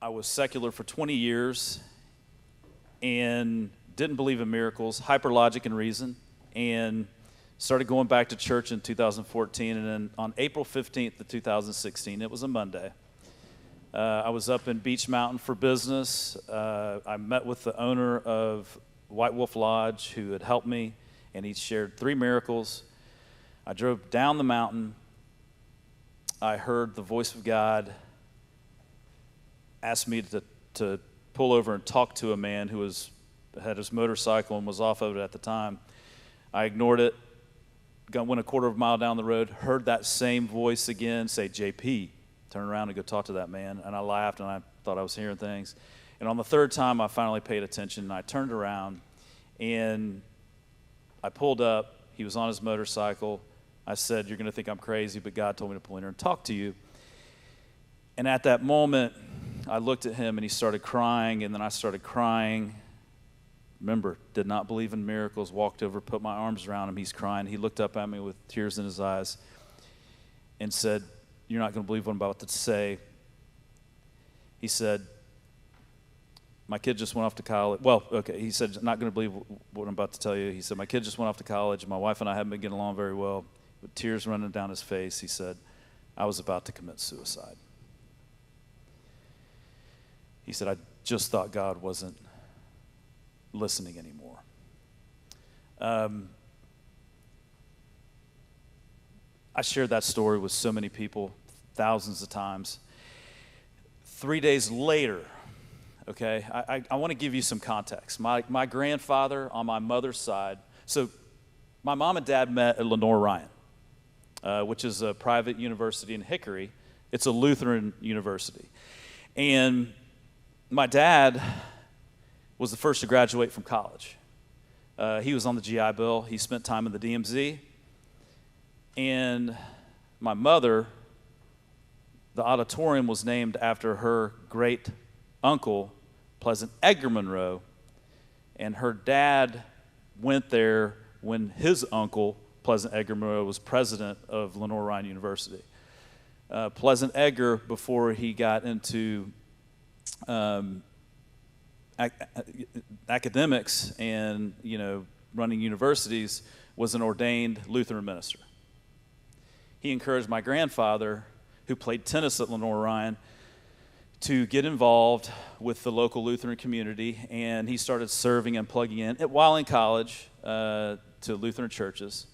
I was secular for 20 years and didn't believe in miracles, hyper logic and reason, and started going back to church in 2014. And then on April 15th of 2016, it was a Monday, I was up in Beach Mountain for business. I met with the owner of White Wolf Lodge who had helped me, and he shared 3 miracles. I drove down the mountain. I heard the voice of God ask me to pull over and talk to a man who had his motorcycle and was off of it at the time. I ignored it, went a quarter of a mile down the road, heard that same voice again say, JP, turn around and go talk to that man. And I laughed and I thought I was hearing things. And on the third time, I finally paid attention and I turned around and I pulled up. He was on his motorcycle. I said, you're going to think I'm crazy, but God told me to pull in here and talk to you. And at that moment, I looked at him and he started crying, and then I started crying. Remember, did not believe in miracles, walked over, put my arms around him. He's crying. He looked up at me with tears in his eyes and said, you're not going to believe what I'm about to say. He said, my kid just went off to college. Well, okay, he said, not going to believe what I'm about to tell you. He said, my kid just went off to college. My wife and I haven't been getting along very well. With tears running down his face, he said, I was about to commit suicide. He said, I just thought God wasn't listening anymore. I shared that story with so many people, thousands of times. 3 days later, okay, I want to give you some context. My grandfather on my mother's side, so my mom and dad met at Lenoir-Rhyne, which is a private university in Hickory. It's a Lutheran university. And my dad was the first to graduate from college. He was on the GI Bill. He spent time in the DMZ. And my mother, the auditorium was named after her great uncle, Pleasant Edgar Monroe. And her dad went there when his uncle, Pleasant Edgar Monroe, was president of Lenoir-Rhyne University. Pleasant Edgar, before he got into academics and, running universities, was an ordained Lutheran minister. He encouraged my grandfather, who played tennis at Lenoir-Rhyne, to get involved with the local Lutheran community, and he started serving and plugging in while in college to Lutheran churches.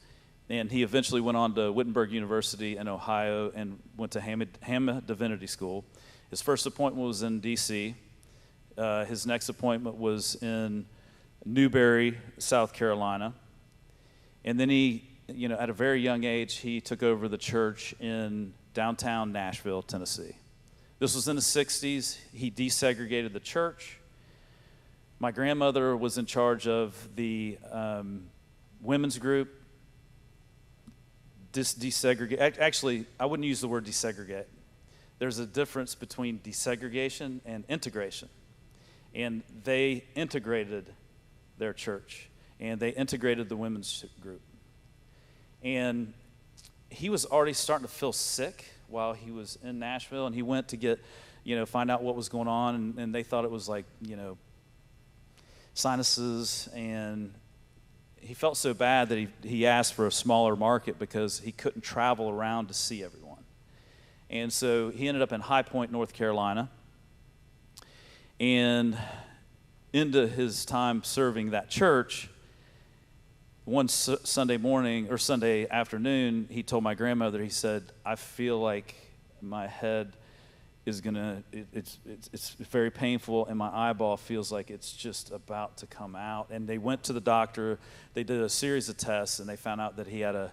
And he eventually went on to Wittenberg University in Ohio and went to Hamma Divinity School. His first appointment was in D.C. His next appointment was in Newberry, South Carolina. And then he, at a very young age, he took over the church in downtown Nashville, Tennessee. This was in the 60s. He desegregated the church. My grandmother was in charge of the women's group. Desegregate. Actually, I wouldn't use the word desegregate. There's a difference between desegregation and integration. And they integrated their church, and they integrated the women's group. And he was already starting to feel sick while he was in Nashville, and he went to get, find out what was going on, and they thought it was like, sinuses, and he felt so bad that he asked for a smaller market because he couldn't travel around to see everyone. And so he ended up in High Point, North Carolina, and into his time serving that church, one Sunday morning or Sunday afternoon, he told my grandmother, he said, I feel like my head is it's very painful, and my eyeball feels like it's just about to come out. And they went to the doctor. They did a series of tests, and they found out that he had a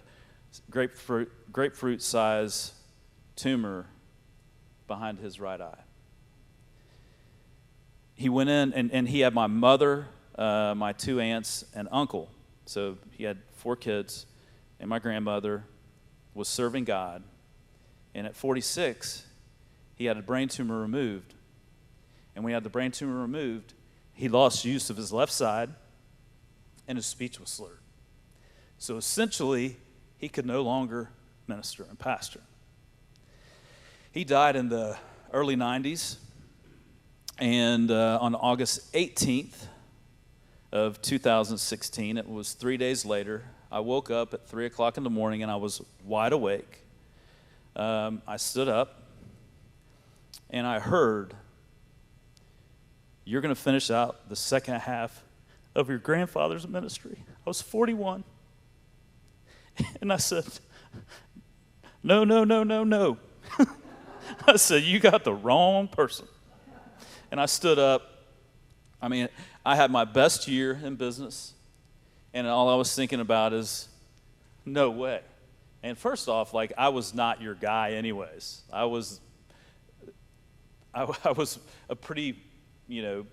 grapefruit-size tumor behind his right eye. He went in, and he had my mother, my 2 aunts, and uncle. So he had 4 kids, and my grandmother was serving God. And at 46, he had a brain tumor removed. And when he had the brain tumor removed, he lost use of his left side, and his speech was slurred. So essentially, he could no longer minister and pastor. He died in the early 90s. And on August 18th of 2016, it was 3 days later, I woke up at 3 o'clock in the morning and I was wide awake. I stood up and I heard, "You're going to finish out the second half of your grandfather's ministry." I was 41. And I said, "No, no, no, no, no." I said, "You got the wrong person." And I stood up. I mean, I had my best year in business, and all I was thinking about is, no way. And first off, like, I was not your guy anyways. I was a pretty, I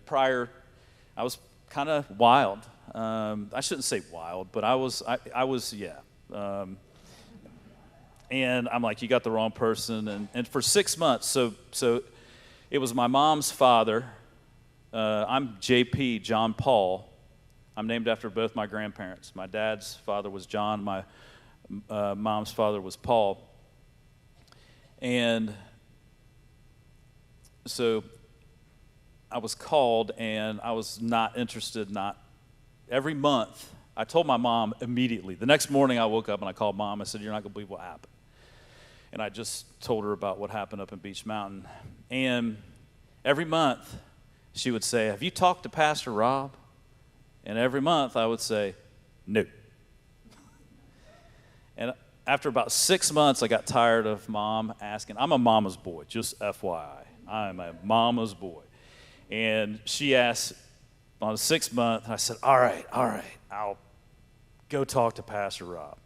was kind of wild. I shouldn't say wild, but I was, yeah. And I'm like, "You got the wrong person." And for 6 months, so it was my mom's father. I'm JP, John Paul. I'm named after both my grandparents. My dad's father was John. My mom's father was Paul. And so I was called, and I was not interested. Every month, I told my mom immediately. The next morning, I woke up and I called Mom. I said, "You're not going to believe what happened." And I just told her about what happened up in Beech Mountain. And every month, she would say, "Have you talked to Pastor Rob?" And every month, I would say, "No." And after about 6 months, I got tired of Mom asking. I'm a mama's boy, just FYI. I'm a mama's boy. And she asked on the 6th month, I said, all right, I'll go talk to Pastor Rob.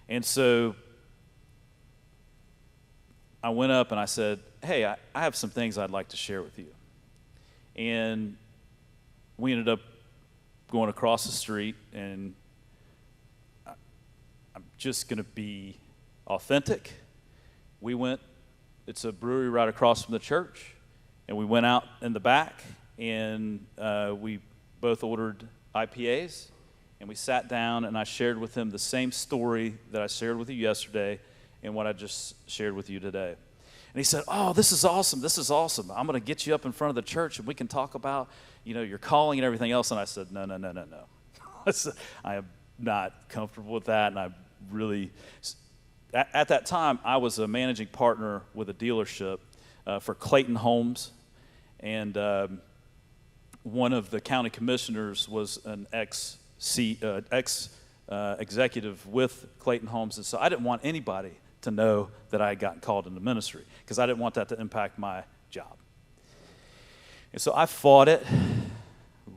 And so I went up and I said, "Hey, I have some things I'd like to share with you." And we ended up going across the street, and I'm just going to be authentic. We went, it's a brewery right across from the church, and we went out in the back, and we both ordered IPAs, and we sat down, and I shared with him the same story that I shared with you yesterday and what I just shared with you today. And he said, "Oh, this is awesome. I'm going to get you up in front of the church, and we can talk about, your calling and everything else." And I said, no. I am not comfortable with that. And I really, at that time, I was a managing partner with a dealership for Clayton Homes. And one of the county commissioners was an ex-executive with Clayton Homes. And so I didn't want anybody to know that I had gotten called into ministry, because I didn't want that to impact my job. And so I fought it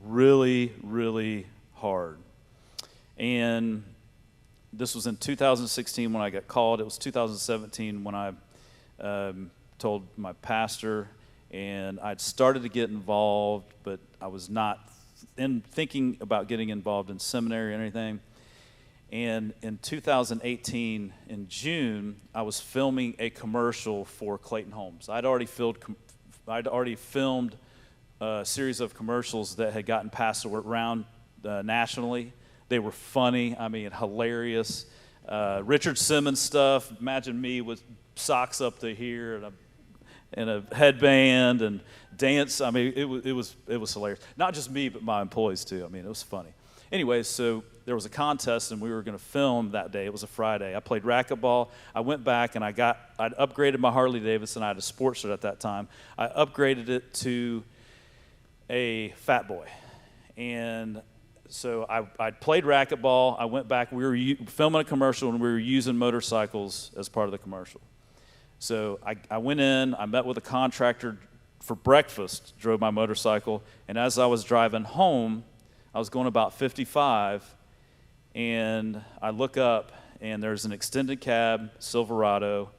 really, really hard. And this was in 2016 when I got called. It was 2017 when I told my pastor, and I'd started to get involved, but I was not thinking about getting involved in seminary or anything. And in 2018, in June, I was filming a commercial for Clayton Homes. I'd already filmed a series of commercials that had gotten passed around nationally. They were funny, hilarious. Richard Simmons stuff. Imagine me with socks up to here and a headband and dance. It was hilarious. Not just me, but my employees too. It was funny. Anyway, so there was a contest, and we were going to film that day. It was a Friday. I played racquetball. I went back, and I'd upgraded my Harley Davidson. I had a Sportster at that time. I upgraded it to a Fat Boy. And so I'd played racquetball. I went back. We were filming a commercial, and we were using motorcycles as part of the commercial. So I went in. I met with a contractor for breakfast, drove my motorcycle. And as I was driving home, I was going about 55, and I look up, and there's an extended cab Silverado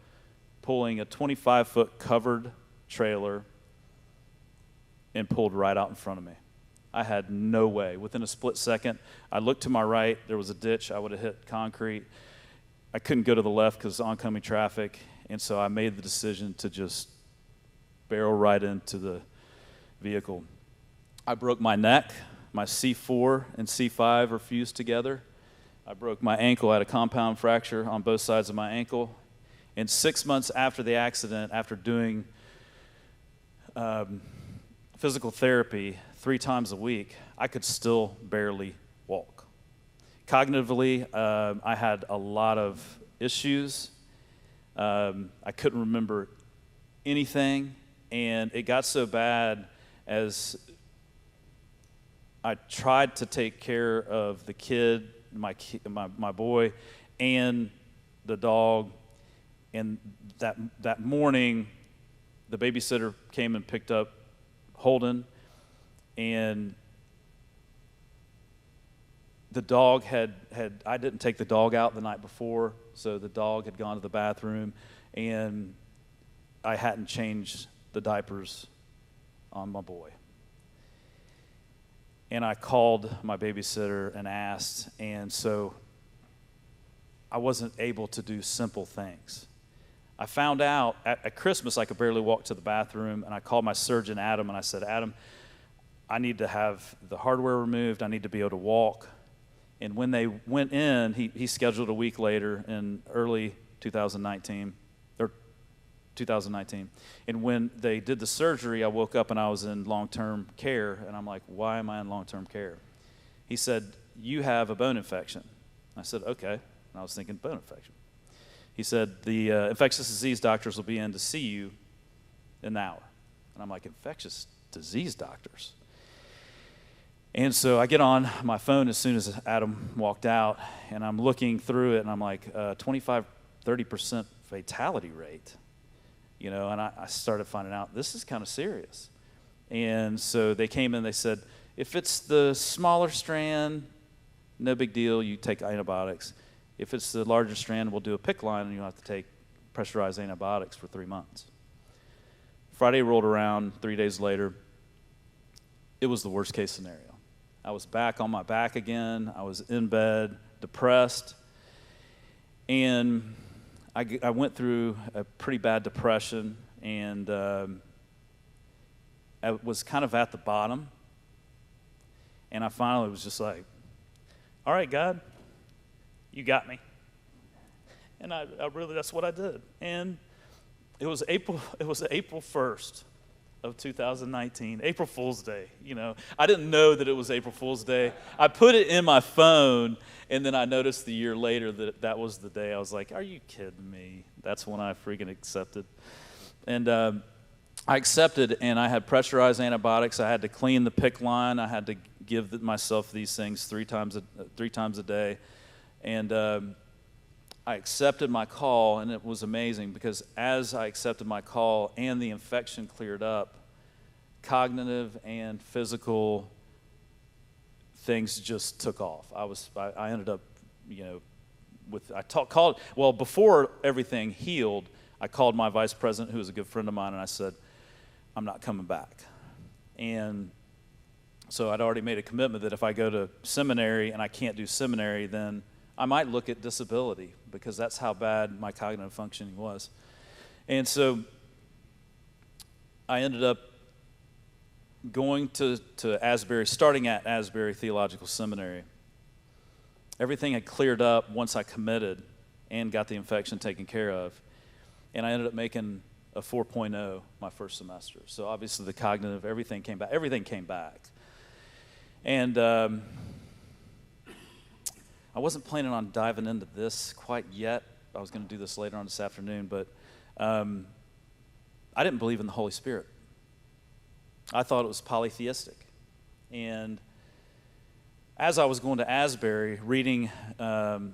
pulling a 25-foot covered trailer and pulled right out in front of me. I had no way. Within a split second, I looked to my right. There was a ditch. I would have hit concrete. I couldn't go to the left because of oncoming traffic, and so I made the decision to just barrel right into the vehicle. I broke my neck. My C4 and C5 are fused together. I broke my ankle. I had a compound fracture on both sides of my ankle. And 6 months after the accident, after doing physical therapy 3 times a week, I could still barely walk. Cognitively, I had a lot of issues. I couldn't remember anything, and it got so bad as I tried to take care of the kid, my boy, and the dog. And that morning, the babysitter came and picked up Holden, and the dog I didn't take the dog out the night before, so the dog had gone to the bathroom, and I hadn't changed the diapers on my boy. And I called my babysitter and asked, and so I wasn't able to do simple things. I found out at Christmas I could barely walk to the bathroom, and I called my surgeon, Adam, and I said, Adam, I need to have the hardware removed. I need to be able to walk. And when they went in, he scheduled a week later in early 2019. And when they did the surgery, I woke up and I was in long-term care, and I'm like, why am I in long-term care? He said, you have a bone infection. I said, okay. And I was thinking, bone infection. He said, the infectious disease doctors will be in to see you in an hour. And I'm like, infectious disease doctors? And so I get on my phone as soon as Adam walked out, and I'm looking through it, and I'm like, 25-30% fatality rate. And I started finding out this is kind of serious. And so they came in, they said, if it's the smaller strand, no big deal, you take antibiotics. If it's the larger strand, we'll do a PICC line, and you'll have to take pressurized antibiotics for 3 months. Friday rolled around, 3 days later, it was the worst case scenario. I was back on my back again. I was in bed, depressed, and I went through a pretty bad depression, and I was kind of at the bottom, and I finally was just like, all right, God, you got me. And I really, that's what I did. And it was April 1st of 2019, April Fool's Day. I didn't know that it was April Fool's Day. I put it in my phone, and then I noticed the year later that was the day. I was like, are you kidding me? That's when I freaking accepted. And I accepted, and I had pressurized antibiotics. I had to clean the PICC line. I had to give myself these things three times a day. And I accepted my call, and it was amazing because as I accepted my call and the infection cleared up, cognitive and physical things just took off. I ended up, before everything healed, I called my vice president, who was a good friend of mine, and I said, I'm not coming back. And so I'd already made a commitment that if I go to seminary and I can't do seminary, then I might look at disability because that's how bad my cognitive functioning was. And so I ended up going to Asbury, starting at Asbury Theological Seminary. Everything had cleared up once I committed and got the infection taken care of. And I ended up making a 4.0 my first semester. So obviously the cognitive, everything came back. And I wasn't planning on diving into this quite yet. I was going to do this later on this afternoon, but I didn't believe in the Holy Spirit. I thought it was polytheistic. And as I was going to Asbury, reading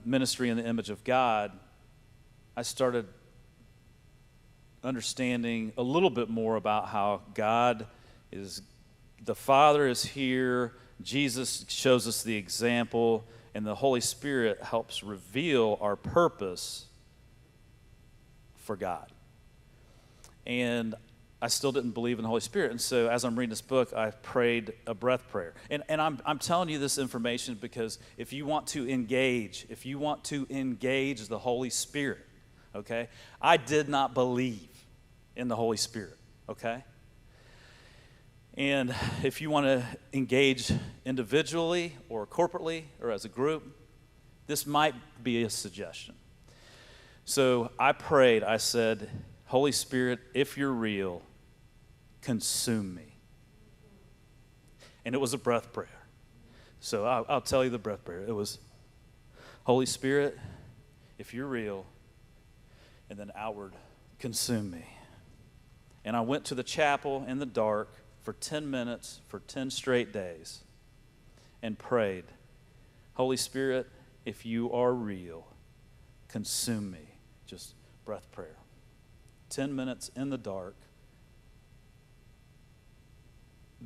Ministry in the Image of God, I started understanding a little bit more about how God is, the Father is here, Jesus shows us the example, and the Holy Spirit helps reveal our purpose for God. And I still didn't believe in the Holy Spirit. And so as I'm reading this book, I prayed a breath prayer. And I'm telling you this information because if you want to engage the Holy Spirit, okay? I did not believe in the Holy Spirit, okay? And if you want to engage individually or corporately or as a group, this might be a suggestion. So I prayed, I said, Holy Spirit, if you're real, consume me. And it was a breath prayer. So I'll tell you the breath prayer. It was, Holy Spirit, if you're real, and then outward, consume me. And I went to the chapel in the dark for 10 minutes for 10 straight days and prayed, Holy Spirit, if you are real, consume me. Just breath prayer. 10 minutes in the dark.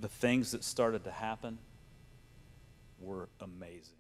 The things that started to happen were amazing.